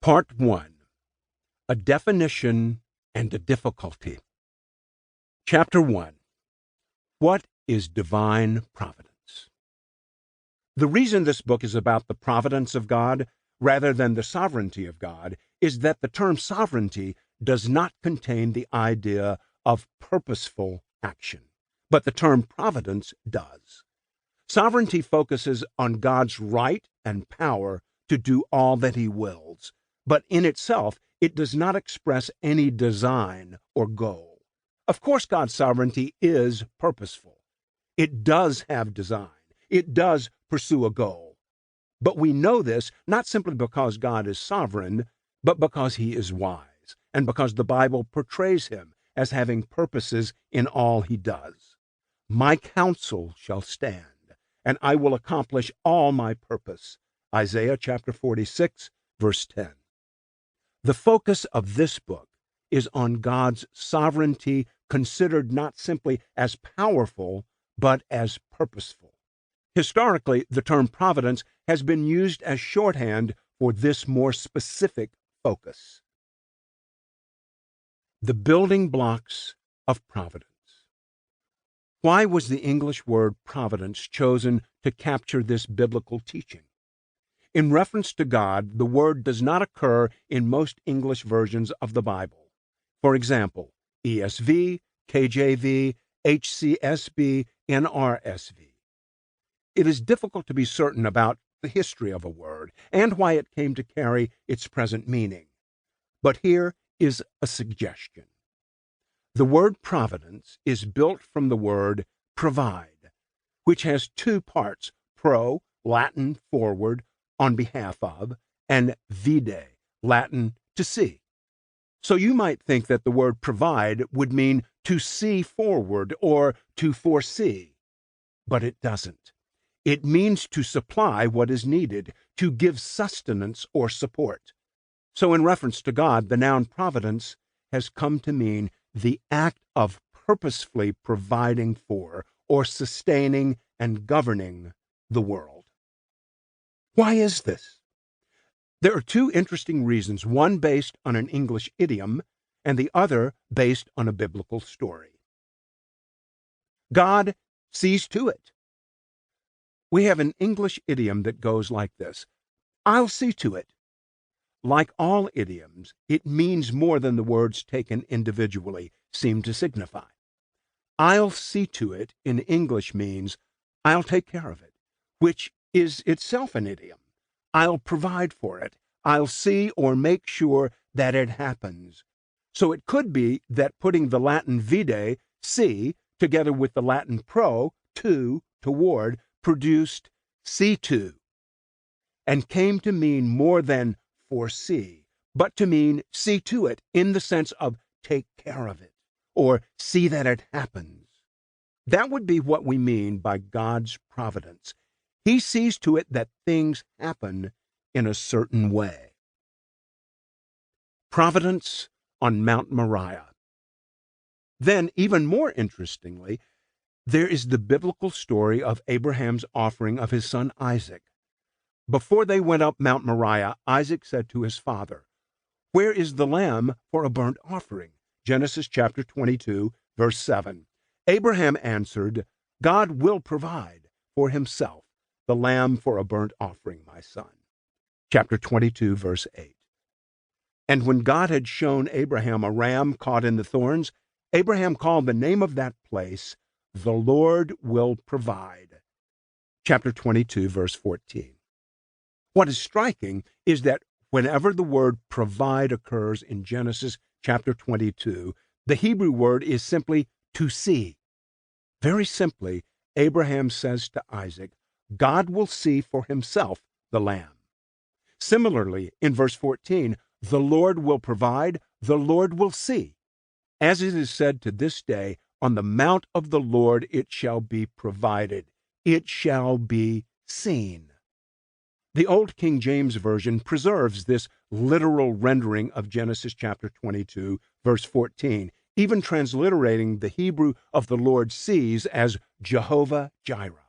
Part 1. A Definition and a Difficulty. Chapter 1. What is Divine Providence? The reason this book is about the providence of God rather than the sovereignty of God is that the term sovereignty does not contain the idea of purposeful action, but the term providence does. Sovereignty focuses on God's right and power to do all that He wills, but in itself, it does not express any design or goal. Of course, God's sovereignty is purposeful. It does have design. It does pursue a goal. But we know this not simply because God is sovereign, but because He is wise, and because the Bible portrays Him as having purposes in all He does. My counsel shall stand, and I will accomplish all my purpose. Isaiah chapter 46, verse 10. The focus of this book is on God's sovereignty considered not simply as powerful, but as purposeful. Historically, the term providence has been used as shorthand for this more specific focus. The building blocks of providence. Why was the English word providence chosen to capture this biblical teaching? In reference to God, the word does not occur in most English versions of the Bible. For example, ESV, KJV, HCSB, NRSV. It is difficult to be certain about the history of a word and why it came to carry its present meaning. But here is a suggestion. The word providence is built from the word provide, which has two parts, pro, Latin forward, on behalf of, and vide, Latin to see. So you might think that the word provide would mean to see forward or to foresee, but it doesn't. It means to supply what is needed, to give sustenance or support. So in reference to God, the noun providence has come to mean the act of purposefully providing for or sustaining and governing the world. Why is this? There are two interesting reasons, one based on an English idiom and the other based on a biblical story. God sees to it. We have an English idiom that goes like this: I'll see to it. Like all idioms, it means more than the words taken individually seem to signify. I'll see to it in English means I'll take care of it, which is itself an idiom. I'll provide for it. I'll see or make sure that it happens. So it could be that putting the Latin vide, see, together with the Latin pro, to, toward, produced see to, and came to mean more than foresee, but to mean see to it in the sense of take care of it, or see that it happens. That would be what we mean by God's providence. He sees to it that things happen in a certain way. Providence on Mount Moriah. Then, even more interestingly, there is the biblical story of Abraham's offering of his son Isaac. Before they went up Mount Moriah, Isaac said to his father, "Where is the lamb for a burnt offering?" Genesis chapter 22, verse 7. Abraham answered, "God will provide for Himself the lamb for a burnt offering, my son." Chapter 22, verse 8. And when God had shown Abraham a ram caught in the thorns, Abraham called the name of that place, "The Lord will provide." Chapter 22, verse 14. What is striking is that whenever the word provide occurs in Genesis chapter 22, the Hebrew word is simply to see. Very simply, Abraham says to Isaac, God will see for Himself the lamb. Similarly, in verse 14, the Lord will provide, the Lord will see. As it is said to this day, on the mount of the Lord it shall be provided, it shall be seen. The Old King James Version preserves this literal rendering of Genesis chapter 22, verse 14, even transliterating the Hebrew of the Lord sees as Jehovah Jireh.